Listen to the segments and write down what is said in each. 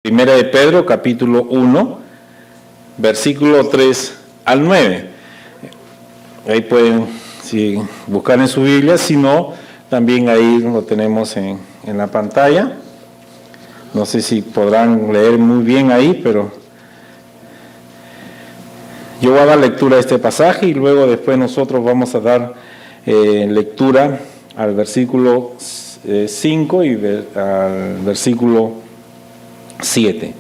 Primera de Pedro, capítulo 1, versículo 3 al 9. Ahí pueden buscar en su Biblia, si no, también ahí lo tenemos en la pantalla. No sé si podrán leer muy bien ahí, pero yo voy a dar lectura a este pasaje y luego después nosotros vamos a dar lectura al versículo 5 y al versículo 7.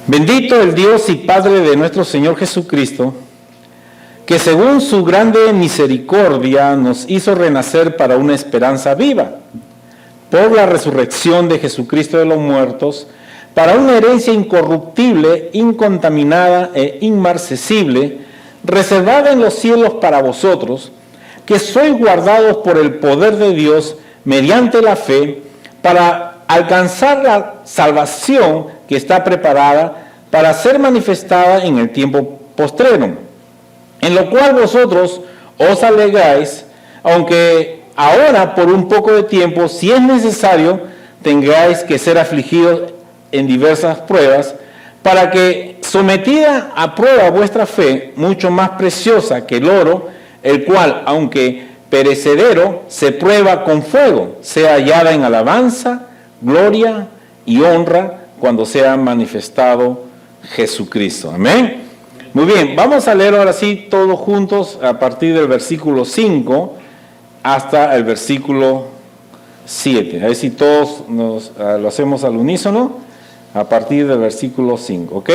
Bendito el Dios y Padre de nuestro Señor Jesucristo, que según su grande misericordia nos hizo renacer para una esperanza viva, por la resurrección de Jesucristo de los muertos, para una herencia incorruptible, incontaminada e inmarcesible, reservada en los cielos para vosotros, que sois guardados por el poder de Dios mediante la fe, para alcanzar la salvación que está preparada para ser manifestada en el tiempo postrero, en lo cual vosotros os alegráis, aunque ahora por un poco de tiempo, si es necesario, tengáis que ser afligidos en diversas pruebas, para que, sometida a prueba vuestra fe, mucho más preciosa que el oro, el cual, aunque perecedero, se prueba con fuego, sea hallada en alabanza, gloria y honra cuando sea manifestado Jesucristo. Amén. Muy bien, vamos a leer ahora sí todos juntos a partir del versículo 5 hasta el versículo 7. A ver si todos lo hacemos al unísono a partir del versículo 5, ¿ok?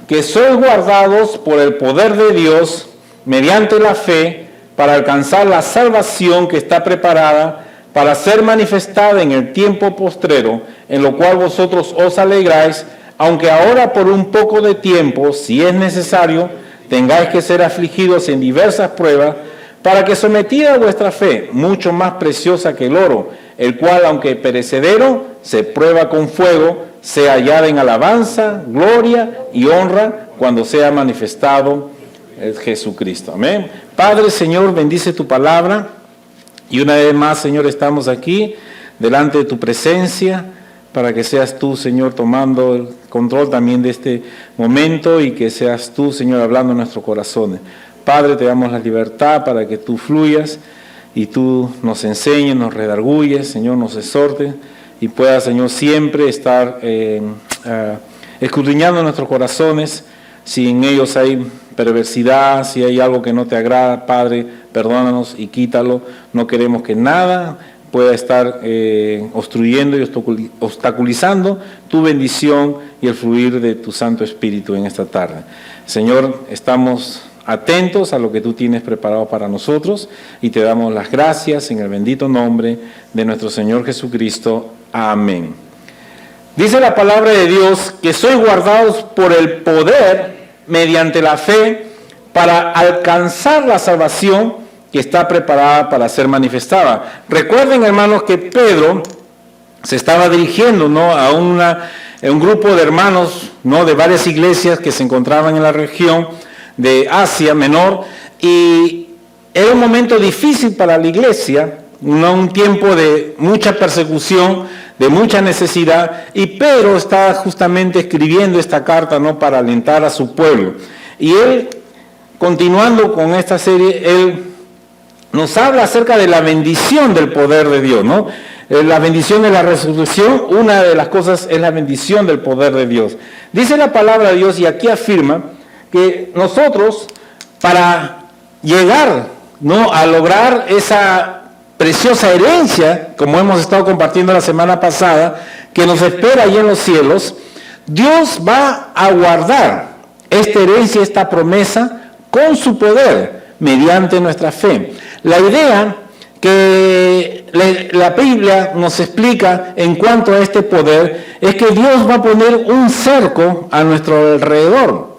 Que sois guardados por el poder de Dios mediante la fe para alcanzar la salvación que está preparada para ser manifestada en el tiempo postrero, en lo cual vosotros os alegráis, aunque ahora por un poco de tiempo, si es necesario, tengáis que ser afligidos en diversas pruebas, para que sometida a vuestra fe, mucho más preciosa que el oro, el cual, aunque perecedero, se prueba con fuego, sea hallada en alabanza, gloria y honra cuando sea manifestado Jesucristo. Amén. Padre, Señor, bendice tu palabra. Y una vez más, Señor, estamos aquí delante de tu presencia para que seas tú, Señor, tomando el control también de este momento y que seas tú, Señor, hablando en nuestros corazones. Padre, te damos la libertad para que tú fluyas y tú nos enseñes, nos redarguyes, Señor, nos exhortes y puedas, Señor, siempre estar escudriñando nuestros corazones. Si en ellos hay perversidad, si hay algo que no te agrada, Padre, perdónanos y quítalo. No queremos que nada pueda estar obstruyendo y obstaculizando tu bendición y el fluir de tu Santo Espíritu en esta tarde. Señor, estamos atentos a lo que tú tienes preparado para nosotros y te damos las gracias en el bendito nombre de nuestro Señor Jesucristo. Amén. Dice la palabra de Dios que sois guardados por el poder mediante la fe para alcanzar la salvación que está preparada para ser manifestada. Recuerden, hermanos, que Pedro se estaba dirigiendo, ¿no?, a un grupo de hermanos, ¿no?, de varias iglesias que se encontraban en la región de Asia Menor, y era un momento difícil para la iglesia, ¿no?, un tiempo de mucha persecución, de mucha necesidad, y Pedro está justamente escribiendo esta carta, ¿no?, para alentar a su pueblo. Y él, continuando con esta serie, él nos habla acerca de la bendición del poder de Dios, ¿no? La bendición de la resurrección, una de las cosas es la bendición del poder de Dios. Dice la palabra de Dios, y aquí afirma que nosotros, para llegar, ¿no?, a lograr esa preciosa herencia, como hemos estado compartiendo la semana pasada, que nos espera allí en los cielos, Dios va a guardar esta herencia, esta promesa, con su poder, mediante nuestra fe. La idea que la Biblia nos explica en cuanto a este poder es que Dios va a poner un cerco a nuestro alrededor.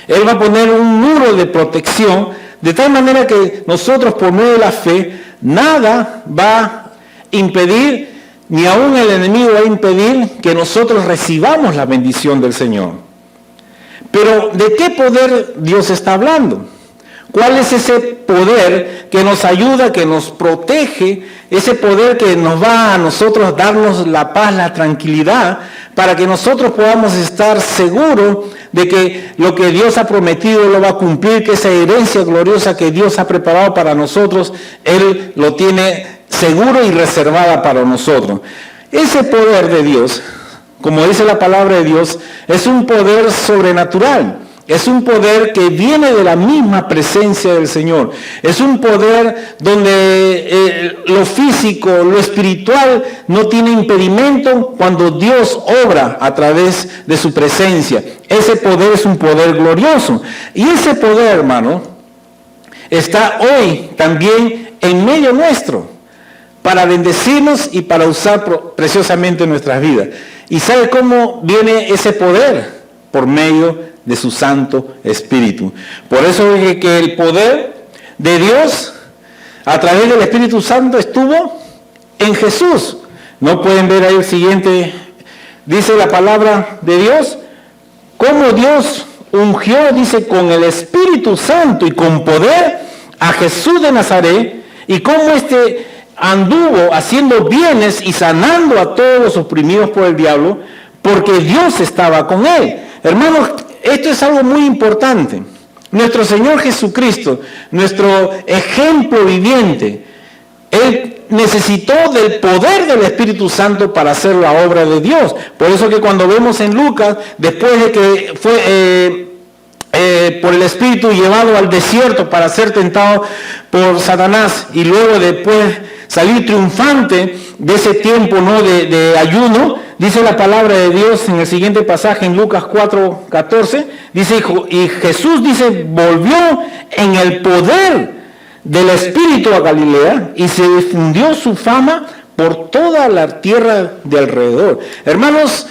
Él va a poner un muro de protección, de tal manera que nosotros, por medio de la fe, nada va a impedir, ni aún el enemigo va a impedir que nosotros recibamos la bendición del Señor. Pero, ¿de qué poder Dios está hablando? ¿Cuál es ese poder que nos ayuda, que nos protege? Ese poder que nos va a nosotros darnos la paz, la tranquilidad, para que nosotros podamos estar seguros de que lo que Dios ha prometido lo va a cumplir, que esa herencia gloriosa que Dios ha preparado para nosotros, Él lo tiene seguro y reservada para nosotros. Ese poder de Dios, como dice la palabra de Dios, es un poder sobrenatural. Es un poder que viene de la misma presencia del Señor. Es un poder donde lo físico, lo espiritual no tiene impedimento cuando Dios obra a través de su presencia. Ese poder es un poder glorioso. Y ese poder, hermano, está hoy también en medio nuestro para bendecirnos y para usar preciosamente nuestras vidas. ¿Y sabe cómo viene ese poder? Por medio de su Santo Espíritu. Por eso dije que el poder de Dios a través del Espíritu Santo estuvo en Jesús. No pueden ver ahí el siguiente, dice la palabra de Dios, cómo Dios ungió, dice, con el Espíritu Santo y con poder a Jesús de Nazaret, y cómo anduvo haciendo bienes y sanando a todos los oprimidos por el diablo, porque Dios estaba con él. Hermanos, esto es algo muy importante. Nuestro Señor Jesucristo, nuestro ejemplo viviente, Él necesitó del poder del Espíritu Santo para hacer la obra de Dios. Por eso que cuando vemos en Lucas, después de que fue por el Espíritu llevado al desierto para ser tentado por Satanás, y luego después salir triunfante de ese tiempo, ¿no?, de ayuno, dice la palabra de Dios en el siguiente pasaje, en Lucas 4:14, dice, y Jesús, dice, volvió en el poder del Espíritu a Galilea, y se difundió su fama por toda la tierra de alrededor. Hermanos,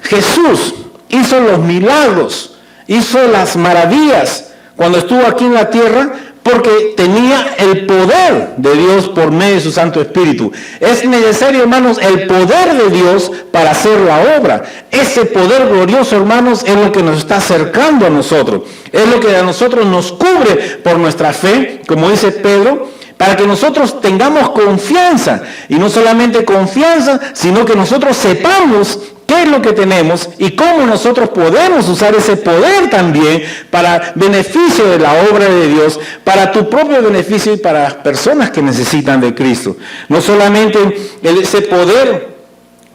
Jesús hizo los milagros, hizo las maravillas cuando estuvo aquí en la tierra, porque tenía el poder de Dios por medio de su Santo Espíritu. Es necesario, hermanos, el poder de Dios para hacer la obra. Ese poder glorioso, hermanos, es lo que nos está acercando a nosotros. Es lo que a nosotros nos cubre por nuestra fe, como dice Pedro, para que nosotros tengamos confianza. Y no solamente confianza, sino que nosotros sepamos qué es lo que tenemos y cómo nosotros podemos usar ese poder también para beneficio de la obra de Dios, para tu propio beneficio y para las personas que necesitan de Cristo. No solamente ese poder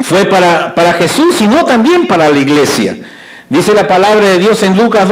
fue para Jesús, sino también para la iglesia. Dice la palabra de Dios en Lucas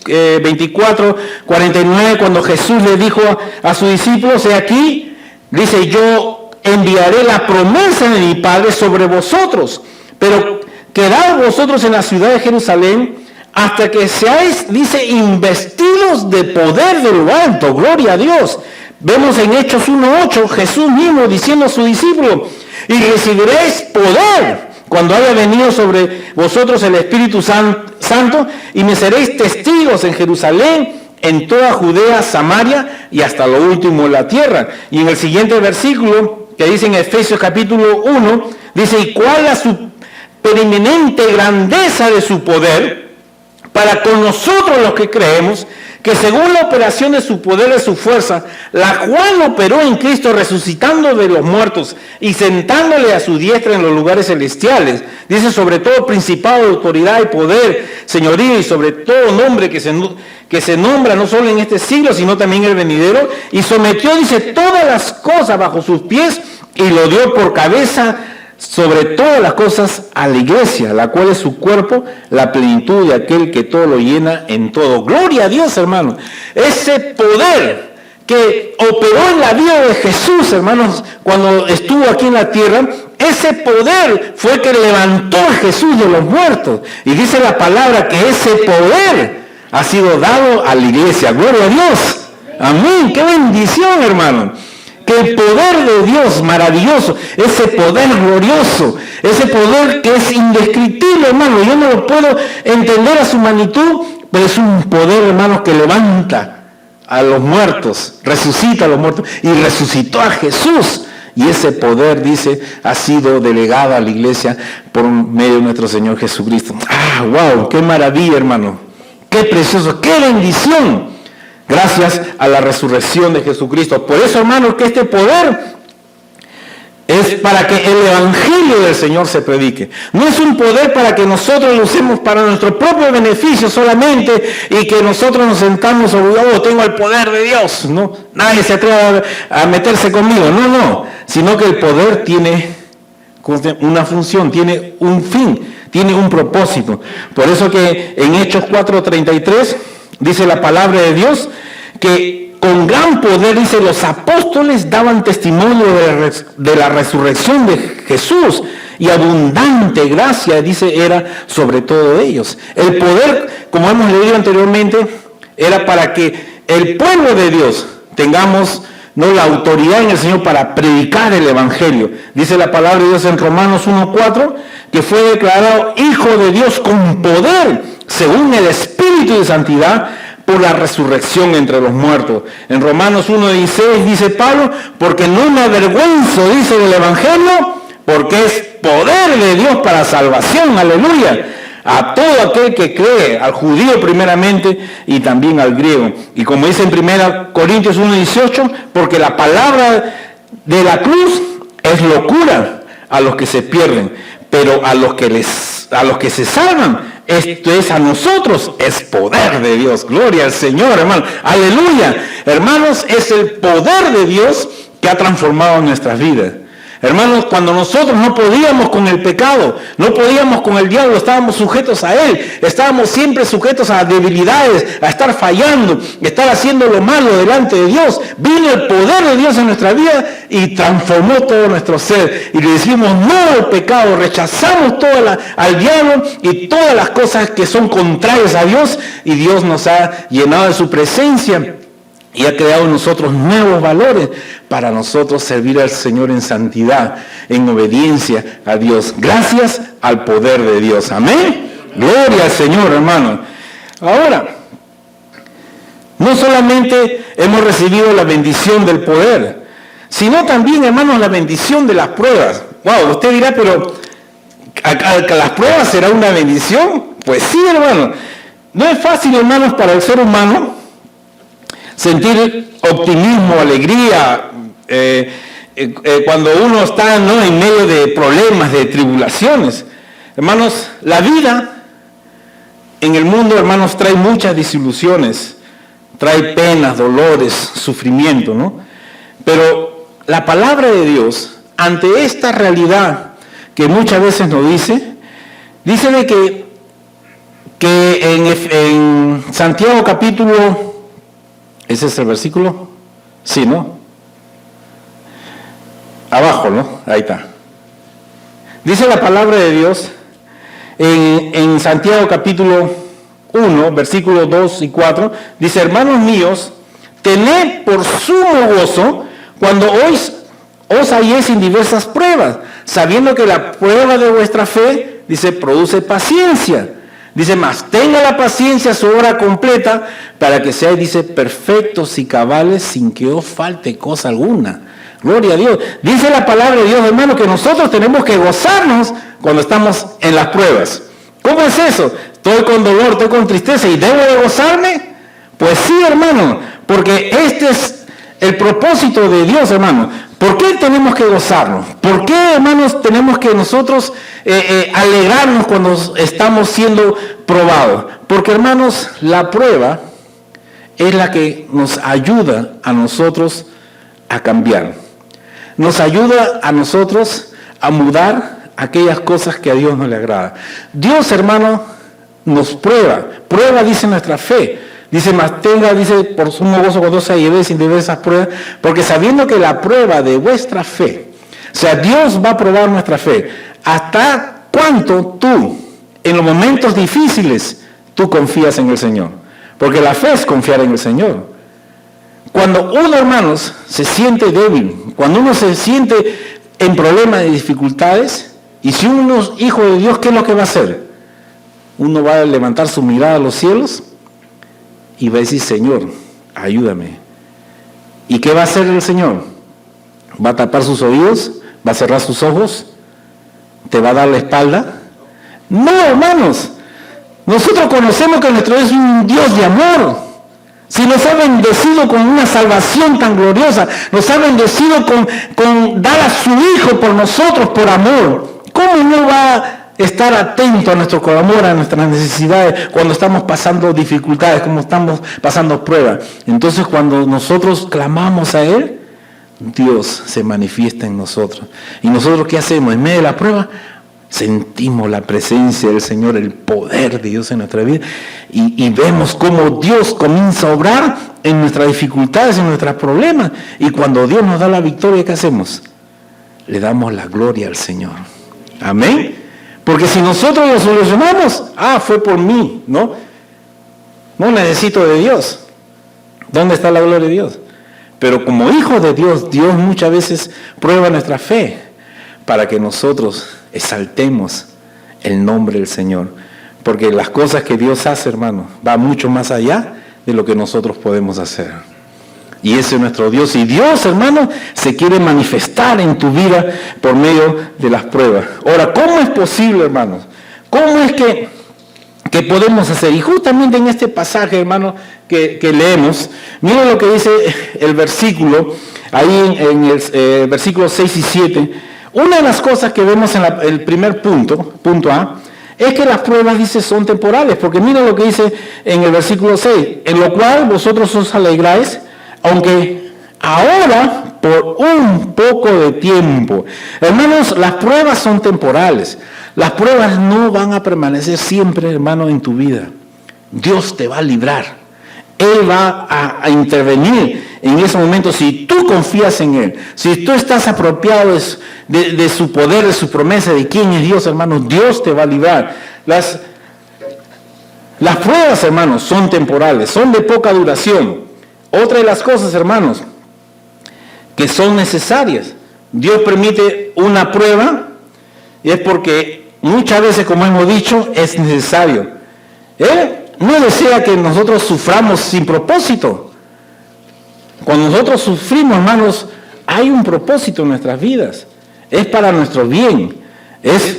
24, 49, cuando Jesús le dijo a sus discípulos, he aquí, dice, yo enviaré la promesa de mi Padre sobre vosotros, pero quedad vosotros en la ciudad de Jerusalén hasta que seáis, dice, investidos de poder de lo alto. Gloria a Dios. Vemos en Hechos 1:8 Jesús mismo diciendo a sus discípulos, y recibiréis poder cuando haya venido sobre vosotros el Espíritu Santo, y me seréis testigos en Jerusalén, en toda Judea, Samaria y hasta lo último de la tierra. Y en el siguiente versículo, que dice en Efesios capítulo 1, dice, y cuál la supereminente grandeza de su poder para con nosotros los que creemos, que según la operación de su poder, de su fuerza, la cual operó en Cristo resucitando de los muertos y sentándole a su diestra en los lugares celestiales, dice, sobre todo principado, autoridad y poder, señorío, y sobre todo nombre que se nombra no solo en este siglo, sino también en el venidero, y sometió, dice, todas las cosas bajo sus pies, y lo dio por cabeza sobre todas las cosas a la iglesia, la cual es su cuerpo, la plenitud de aquel que todo lo llena en todo. Gloria a Dios, hermanos. Ese poder que operó en la vida de Jesús, hermanos, cuando estuvo aquí en la tierra, ese poder fue el que levantó a Jesús de los muertos. Y dice la palabra que ese poder ha sido dado a la iglesia. Gloria a Dios. Amén. Qué bendición, hermano. Que el poder de Dios maravilloso, ese poder glorioso, ese poder que es indescriptible, hermano, yo no lo puedo entender a su magnitud, pero es un poder, hermanos, que levanta a los muertos, resucita a los muertos, y resucitó a Jesús. Y ese poder, dice, ha sido delegado a la iglesia por medio de nuestro Señor Jesucristo. ¡Ah, wow! ¡Qué maravilla, hermano! ¡Qué precioso! ¡Qué bendición! gracias a la resurrección de Jesucristo. Por eso, hermanos, que este poder es para que el evangelio del Señor se predique. No es un poder para que nosotros lo usemos para nuestro propio beneficio solamente y que nosotros nos sentamos orgullosos, tengo el poder de Dios. No, nadie se atreve a meterse conmigo. No, sino que el poder tiene una función, tiene un fin, tiene un propósito. Por eso que en Hechos 4:33 dice la palabra de Dios que con gran poder, dice, los apóstoles daban testimonio de la resurrección de Jesús y abundante gracia, dice, era sobre todo ellos. El poder, como hemos leído anteriormente, era para que el pueblo de Dios tengamos la autoridad en el Señor para predicar el evangelio. Dice la palabra de Dios en Romanos 1:4 que fue declarado hijo de Dios con poder según el Espíritu de santidad por la resurrección entre los muertos. En Romanos 1:16 dice Pablo, porque no me avergüenzo, dice, del evangelio, porque es poder de Dios para salvación, aleluya, a todo aquel que cree, al judío primeramente y también al griego. Y como dice en 1 Corintios 1:18, porque la palabra de la cruz es locura a los que se pierden, pero a los que se salvan, esto es a nosotros, es poder de Dios. Gloria al Señor, hermano. Aleluya. Hermanos, es el poder de Dios que ha transformado nuestras vidas. Hermanos, cuando nosotros no podíamos con el pecado, no podíamos con el diablo, estábamos sujetos a él, estábamos siempre sujetos a debilidades, a estar fallando, a estar haciendo lo malo delante de Dios. Vino el poder de Dios en nuestra vida y transformó todo nuestro ser. Y le decimos no al pecado, rechazamos al diablo y todas las cosas que son contrarias a Dios, y Dios nos ha llenado de su presencia y ha creado en nosotros nuevos valores para nosotros servir al Señor en santidad, en obediencia a Dios, gracias al poder de Dios. Amén. Gloria al Señor, hermano. Ahora, no solamente hemos recibido la bendición del poder, sino también, hermanos, la bendición de las pruebas. Wow, usted dirá, pero ¿las pruebas será una bendición? Pues sí, hermano. No es fácil, hermanos, para el ser humano sentir optimismo, alegría, cuando uno está en medio de problemas, de tribulaciones. Hermanos, la vida en el mundo, hermanos, trae muchas desilusiones, trae penas, dolores, sufrimiento, ¿no? Pero la palabra de Dios, ante esta realidad que muchas veces nos dice de que en Santiago capítulo, ¿ese es el versículo? Sí, ¿no? Abajo, ¿no? Ahí está. Dice la palabra de Dios en Santiago capítulo 1, versículos 2 y 4, dice, hermanos míos, tened por sumo gozo cuando os halléis en diversas pruebas, sabiendo que la prueba de vuestra fe, dice, produce paciencia. Dice más, tenga la paciencia su obra completa para que seáis, dice, perfectos y cabales sin que os falte cosa alguna. Gloria a Dios. Dice la palabra de Dios, hermano, que nosotros tenemos que gozarnos cuando estamos en las pruebas. ¿Cómo es eso? Estoy con dolor, estoy con tristeza y ¿debo de gozarme? Pues sí, hermano, porque este es el propósito de Dios, hermano. ¿Por qué tenemos que gozarnos? ¿Por qué, hermanos, tenemos que nosotros alegrarnos cuando estamos siendo probados? Porque, hermanos, la prueba es la que nos ayuda a nosotros a cambiar. Nos ayuda a nosotros a mudar aquellas cosas que a Dios no le agrada. Dios, hermano, nos prueba. Prueba, dice, nuestra fe. Dice, más tenga, dice, por sumo gozo cuando se llevéis sin diversas pruebas, porque sabiendo que la prueba de vuestra fe, o sea, Dios va a probar nuestra fe. ¿Hasta cuánto tú, en los momentos difíciles, tú confías en el Señor? Porque la fe es confiar en el Señor. Cuando uno, hermanos, se siente débil, cuando uno se siente en problemas de dificultades, y si uno es hijo de Dios, ¿qué es lo que va a hacer? Uno va a levantar su mirada a los cielos y va a decir, Señor, ayúdame. ¿Y qué va a hacer el Señor? ¿Va a tapar sus oídos? ¿Va a cerrar sus ojos? ¿Te va a dar la espalda? No, hermanos. Nosotros conocemos que nuestro Dios es un Dios de amor. Si nos ha bendecido con una salvación tan gloriosa, nos ha bendecido con dar a su Hijo por nosotros, por amor, ¿cómo no va a estar atento a nuestro clamor, a nuestras necesidades, cuando estamos pasando dificultades, cuando estamos pasando pruebas? Entonces, cuando nosotros clamamos a Él, Dios se manifiesta en nosotros. ¿Y nosotros qué hacemos? En medio de la prueba, sentimos la presencia del Señor, el poder de Dios en nuestra vida y vemos cómo Dios comienza a obrar en nuestras dificultades, en nuestros problemas. Y cuando Dios nos da la victoria, ¿qué hacemos? Le damos la gloria al Señor. Amén. Porque si nosotros lo solucionamos, fue por mí, ¿no? No necesito de Dios. ¿Dónde está la gloria de Dios? Pero como hijos de Dios, Dios muchas veces prueba nuestra fe para que nosotros exaltemos el nombre del Señor. Porque las cosas que Dios hace, hermano, va mucho más allá de lo que nosotros podemos hacer. Y ese es nuestro Dios. Y Dios, hermano, se quiere manifestar en tu vida por medio de las pruebas. Ahora, ¿cómo es posible, hermanos? ¿Cómo es que podemos hacer? Y justamente en este pasaje, hermano, que leemos, miren lo que dice el versículo, ahí en el versículo 6 y 7. Una de las cosas que vemos en el primer punto A, es que las pruebas, dice, son temporales, porque mira lo que dice en el versículo 6, en lo cual vosotros os alegráis, aunque ahora por un poco de tiempo. Hermanos, las pruebas son temporales, las pruebas no van a permanecer siempre, hermano, en tu vida. Dios te va a librar. Él va a intervenir en ese momento si tú confías en Él, si tú estás apropiado de su poder, de su promesa, de quién es Dios, hermanos. Dios te va a librar. Las pruebas, hermanos, son temporales, son de poca duración. Otra de las cosas, hermanos, que son necesarias. Dios permite una prueba y es porque muchas veces, como hemos dicho, es necesario. Él no desea que nosotros suframos sin propósito. Cuando nosotros sufrimos, hermanos, hay un propósito en nuestras vidas. Es para nuestro bien. Es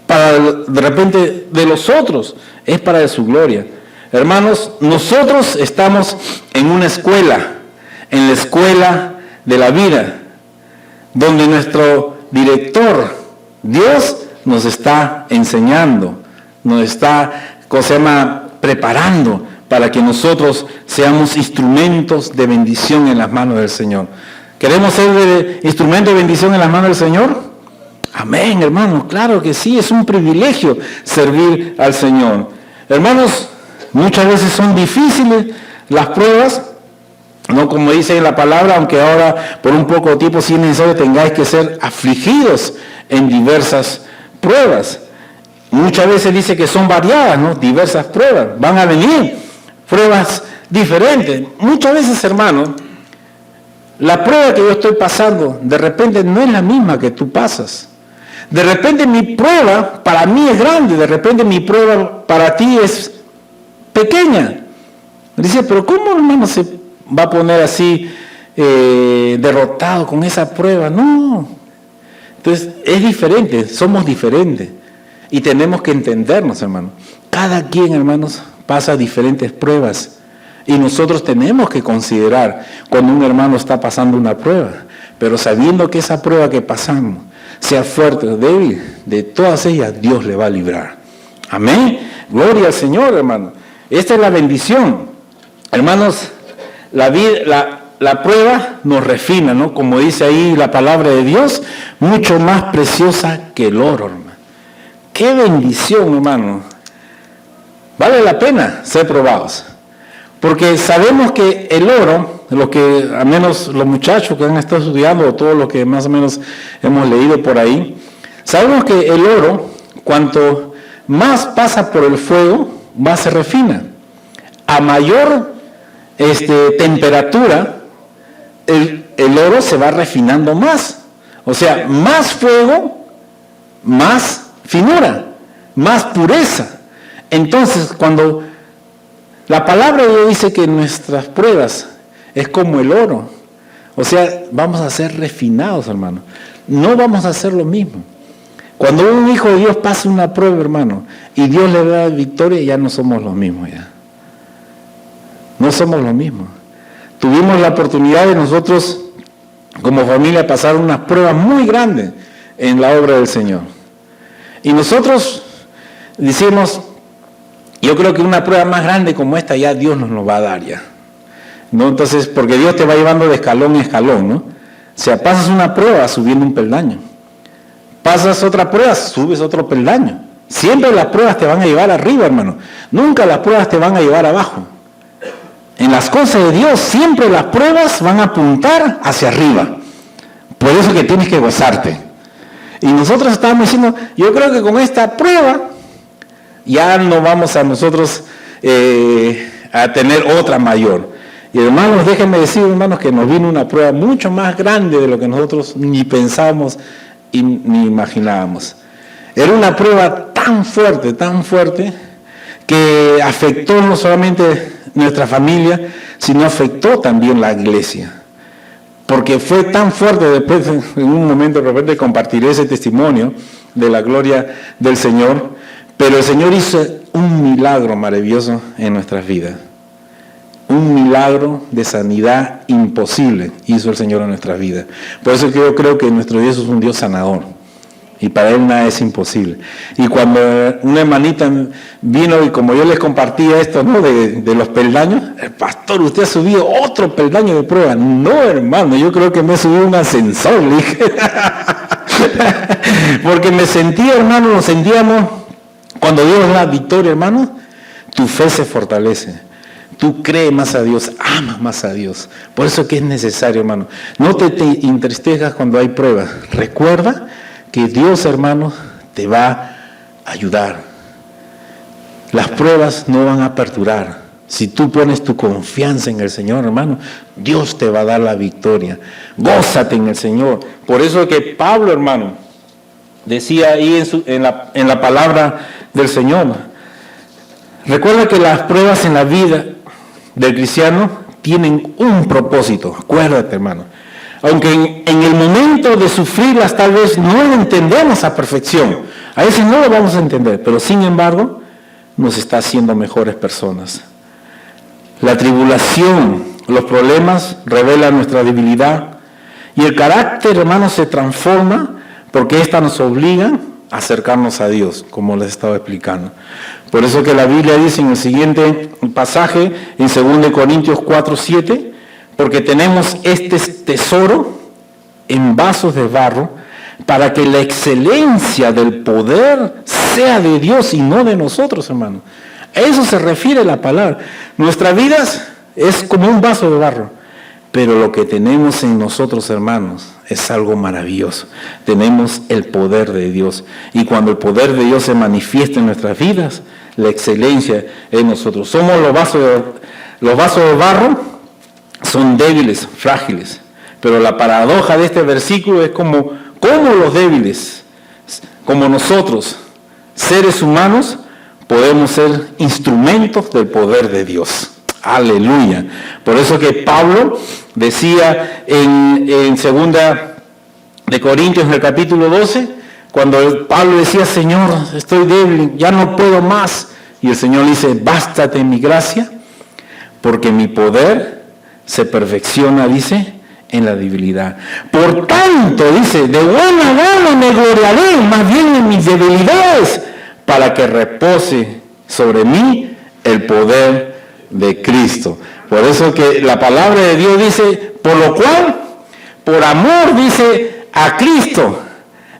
para, de repente, de los otros. Es para de su gloria. Hermanos, nosotros estamos en una escuela, en la escuela de la vida, donde nuestro director, Dios, nos está enseñando, nos está, preparando para que nosotros seamos instrumentos de bendición en las manos del Señor. ¿Queremos ser instrumentos de bendición en las manos del Señor? Amén, hermanos, claro que sí, es un privilegio servir al Señor. Hermanos, muchas veces son difíciles las pruebas, no como dice en la palabra, aunque ahora por un poco de tiempo si es necesario tengáis que ser afligidos en diversas pruebas. Muchas veces dice que son variadas, ¿no? Diversas pruebas. Van a venir pruebas diferentes. Muchas veces, hermano, la prueba que yo estoy pasando, de repente no es la misma que tú pasas. De repente mi prueba para mí es grande, de repente mi prueba para ti es pequeña. Dice, pero ¿cómo, hermano, se va a poner así derrotado con esa prueba? No. Entonces, es diferente, somos diferentes. Y tenemos que entendernos, hermanos. Cada quien, hermanos, pasa diferentes pruebas. Y nosotros tenemos que considerar cuando un hermano está pasando una prueba. Pero sabiendo que esa prueba que pasamos, sea fuerte o débil, de todas ellas Dios le va a librar. Amén. Gloria al Señor, hermano. Esta es la bendición. Hermanos, la prueba nos refina, ¿no? Como dice ahí la palabra de Dios, mucho más preciosa que el oro, hermano. ¡Qué bendición, hermano! Vale la pena ser probados. Porque sabemos que el oro, lo que al menos los muchachos que han estado estudiando, o todos los que más o menos hemos leído por ahí, sabemos que el oro, cuanto más pasa por el fuego, más se refina. A mayor temperatura, el oro se va refinando más. O sea, más fuego, más finura, más pureza. Entonces, cuando la palabra de Dios dice que nuestras pruebas es como el oro, o sea, vamos a ser refinados, hermano. No vamos a hacer lo mismo. Cuando un hijo de Dios pasa una prueba, hermano, y Dios le da victoria, ya no somos los mismos ya. No somos lo mismo. Tuvimos la oportunidad de nosotros, como familia, pasar unas pruebas muy grandes en la obra del Señor. Y nosotros decimos, yo creo que una prueba más grande como esta ya Dios nos lo va a dar ya. ¿No? Entonces, porque Dios te va llevando de escalón en escalón, ¿no? O sea, pasas una prueba subiendo un peldaño. Pasas otra prueba, subes otro peldaño. Siempre las pruebas te van a llevar arriba, hermano. Nunca las pruebas te van a llevar abajo. En las cosas de Dios, siempre las pruebas van a apuntar hacia arriba. Por eso que tienes que gozarte. Y nosotros estábamos diciendo, yo creo que con esta prueba ya no vamos a nosotros a tener otra mayor. Y hermanos, déjenme decir, hermanos, que nos vino una prueba mucho más grande de lo que nosotros ni pensábamos y ni imaginábamos. Era una prueba tan fuerte, que afectó no solamente nuestra familia, sino afectó también la iglesia. Porque fue tan fuerte, después en un momento de repente compartiré ese testimonio de la gloria del Señor, pero el Señor hizo un milagro maravilloso en nuestras vidas. Un milagro de sanidad imposible hizo el Señor en nuestras vidas. Por eso que yo creo que nuestro Dios es un Dios sanador. Y para Él nada es imposible. Y cuando una hermanita vino y como yo les compartía esto, ¿no? de los peldaños, el pastor, usted ha subido otro peldaño de prueba. No, hermano, yo creo que me he subido un ascensor, le dije. Porque me sentía, hermano, nos sentíamos, cuando Dios da la victoria, hermano, tu fe se fortalece. Tú crees más a Dios, amas más a Dios. Por eso que es necesario, hermano. No te entristezcas cuando hay pruebas. Recuerda que Dios, hermano, te va a ayudar. Las pruebas no van a perdurar. Si tú pones tu confianza en el Señor, hermano, Dios te va a dar la victoria. Gózate en el Señor. Por eso que Pablo, hermano, decía ahí en la palabra del Señor. Recuerda que las pruebas en la vida del cristiano tienen un propósito. Acuérdate, hermano. Aunque en el momento de sufrirlas tal vez no lo entendemos a perfección. A veces no lo vamos a entender, pero sin embargo nos está haciendo mejores personas. La tribulación, los problemas revelan nuestra debilidad y el carácter, hermano, se transforma porque éstas nos obligan a acercarnos a Dios, como les estaba explicando. Por eso que la Biblia dice en el siguiente pasaje, en 2 Corintios 4:7, porque tenemos este tesoro en vasos de barro, para que la excelencia del poder sea de Dios y no de nosotros, hermano. A eso se refiere la palabra. Nuestra vida es como un vaso de barro, pero lo que tenemos en nosotros, hermanos, es algo maravilloso. Tenemos el poder de Dios. Y cuando el poder de Dios se manifiesta en nuestras vidas, la excelencia en nosotros. Somos los vasos de barro, son débiles, frágiles. Pero la paradoja de este versículo es como los débiles, como nosotros, seres humanos, podemos ser instrumentos del poder de Dios. Aleluya. Por eso que Pablo decía en 2 Corintios, en el capítulo 12, cuando Pablo decía, Señor, estoy débil, ya no puedo más. Y el Señor le dice, bástate mi gracia, porque mi poder se perfecciona, dice, en la debilidad. Por tanto, dice, de buena gana me gloriaré, más bien en mis debilidades, para que repose sobre mí el poder de Cristo. Por eso que la palabra de Dios dice, por lo cual, por amor, dice, a Cristo,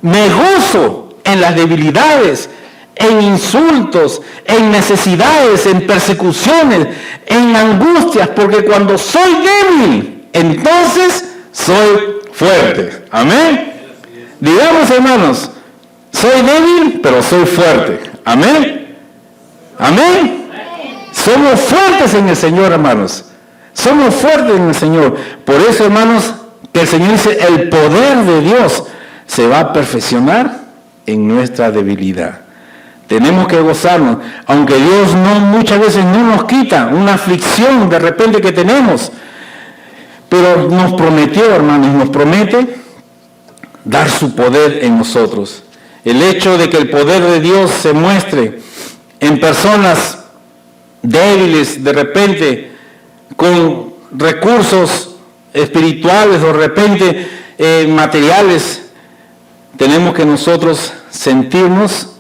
me gozo en las debilidades, en insultos, en necesidades, en persecuciones, en angustias, porque cuando soy débil, entonces soy fuerte. Amén. Digamos, hermanos, soy débil, pero soy fuerte. Amén. Amén. Somos fuertes en el Señor, hermanos. Somos fuertes en el Señor. Por eso, hermanos, que el Señor dice, el poder de Dios se va a perfeccionar en nuestra debilidad. Tenemos que gozarnos, aunque Dios muchas veces no nos quita una aflicción de repente que tenemos, pero nos prometió, hermanos, nos promete dar su poder en nosotros. El hecho de que el poder de Dios se muestre en personas débiles, de repente, con recursos espirituales o de repente materiales, tenemos que nosotros sentirnos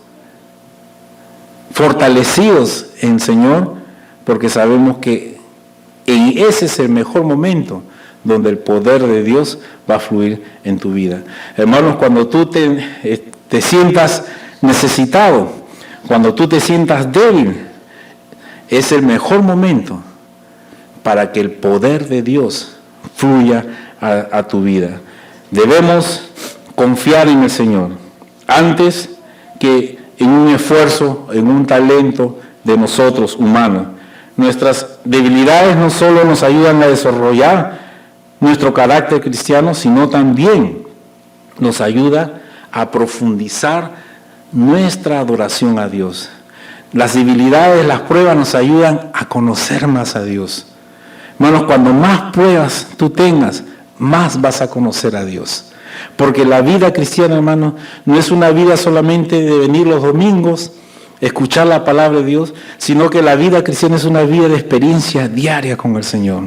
fortalecidos en el Señor, porque sabemos que ese es el mejor momento donde el poder de Dios va a fluir en tu vida. Hermanos, cuando tú te sientas necesitado, cuando tú te sientas débil, es el mejor momento para que el poder de Dios fluya a tu vida. Debemos confiar en el Señor antes que en un esfuerzo, en un talento de nosotros humanos. Nuestras debilidades no solo nos ayudan a desarrollar nuestro carácter cristiano, sino también nos ayuda a profundizar nuestra adoración a Dios. Las debilidades, las pruebas nos ayudan a conocer más a Dios. Hermanos, cuando más pruebas tú tengas, más vas a conocer a Dios. Porque la vida cristiana, hermanos, no es una vida solamente de venir los domingos, escuchar la palabra de Dios, sino que la vida cristiana es una vida de experiencia diaria con el Señor.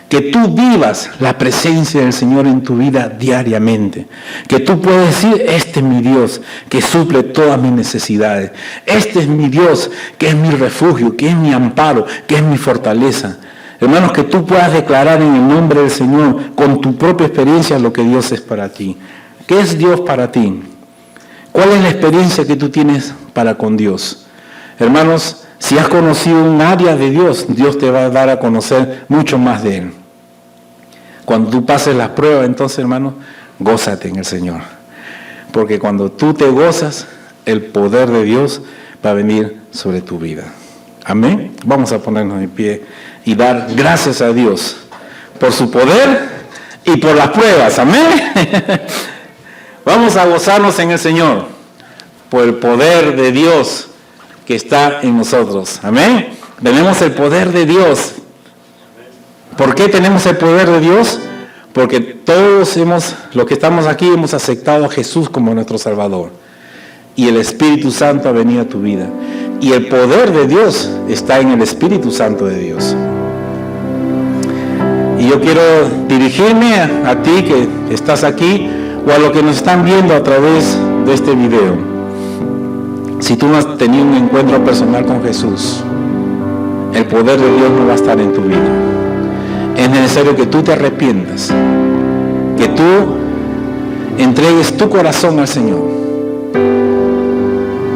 Que tú vivas la presencia del Señor en tu vida diariamente. Que tú puedas decir, este es mi Dios que suple todas mis necesidades. Este es mi Dios que es mi refugio, que es mi amparo, que es mi fortaleza. Hermanos, que tú puedas declarar en el nombre del Señor, con tu propia experiencia, lo que Dios es para ti. ¿Qué es Dios para ti? ¿Cuál es la experiencia que tú tienes para con Dios? Hermanos, si has conocido un área de Dios, Dios te va a dar a conocer mucho más de Él. Cuando tú pases las pruebas, entonces, hermanos, gózate en el Señor. Porque cuando tú te gozas, el poder de Dios va a venir sobre tu vida. Amén. Vamos a ponernos de pie y dar gracias a Dios por su poder y por las pruebas. Amén. Vamos a gozarnos en el Señor por el poder de Dios que está en nosotros. Amén. Tenemos el poder de Dios. ¿Por qué tenemos el poder de Dios? Porque todos los que estamos aquí, hemos aceptado a Jesús como nuestro Salvador. Y el Espíritu Santo ha venido a tu vida. Y el poder de Dios está en el Espíritu Santo de Dios. Y yo quiero dirigirme a ti que estás aquí, o a los que nos están viendo a través de este video. Si tú no has tenido un encuentro personal con Jesús, el poder de Dios no va a estar en tu vida. Es necesario que tú te arrepientas, que tú entregues tu corazón al Señor,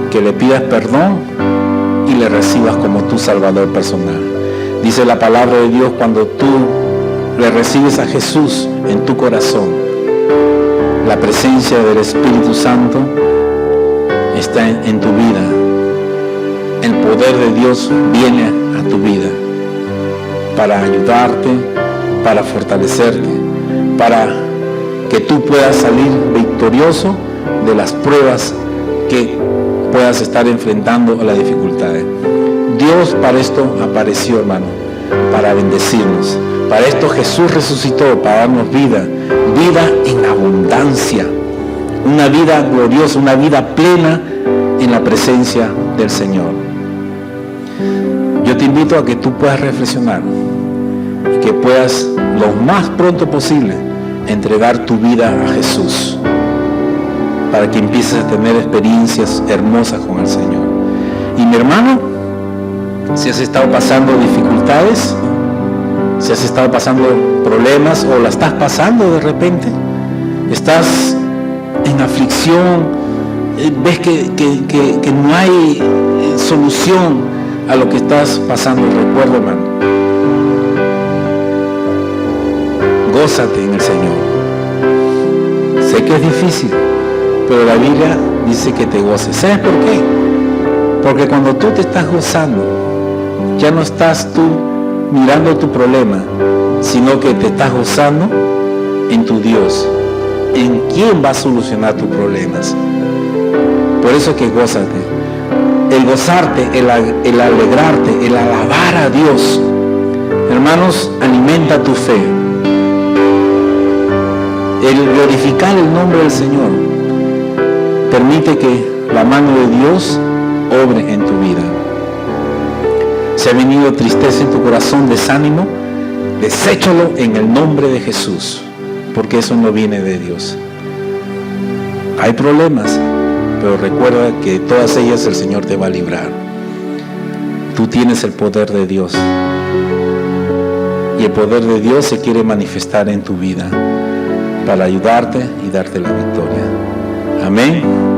que le pidas perdón y le recibas como tu Salvador personal. Dice la palabra de Dios, cuando tú le recibes a Jesús en tu corazón, la presencia del Espíritu Santo está en tu vida. El poder de Dios viene a tu vida para ayudarte, para fortalecerte, para que tú puedas salir victorioso de las pruebas que puedas estar enfrentando a las dificultades. Dios para esto apareció, hermano, para bendecirnos. Para esto Jesús resucitó, para darnos vida, vida en abundancia, una vida gloriosa, una vida plena en la presencia del Señor. Yo te invito a que tú puedas reflexionar y que puedas lo más pronto posible entregar tu vida a Jesús para que empieces a tener experiencias hermosas con el Señor. Y mi hermano, si has estado pasando dificultades, si has estado pasando problemas o la estás pasando de repente, estás en aflicción, ves que no hay solución a lo que estás pasando, recuerda, hermano, gózate en el Señor. Sé que es difícil, pero la Biblia dice que te goces. ¿Sabes por qué? Porque cuando tú te estás gozando, ya no estás tú mirando tu problema, sino que te estás gozando en tu Dios, en quién va a solucionar tus problemas. Por eso es que gózate. El gozarte, el alegrarte, el alabar a Dios, hermanos, alimenta tu fe. El glorificar el nombre del Señor permite que la mano de Dios obre en tu vida. Si ha venido tristeza en tu corazón, desánimo, Deséchalo en el nombre de Jesús, porque eso no viene de Dios. Hay problemas, pero recuerda que todas ellas el Señor te va a librar. Tú tienes el poder de Dios, y el poder de Dios se quiere manifestar en tu vida para ayudarte y darte la victoria. Amén.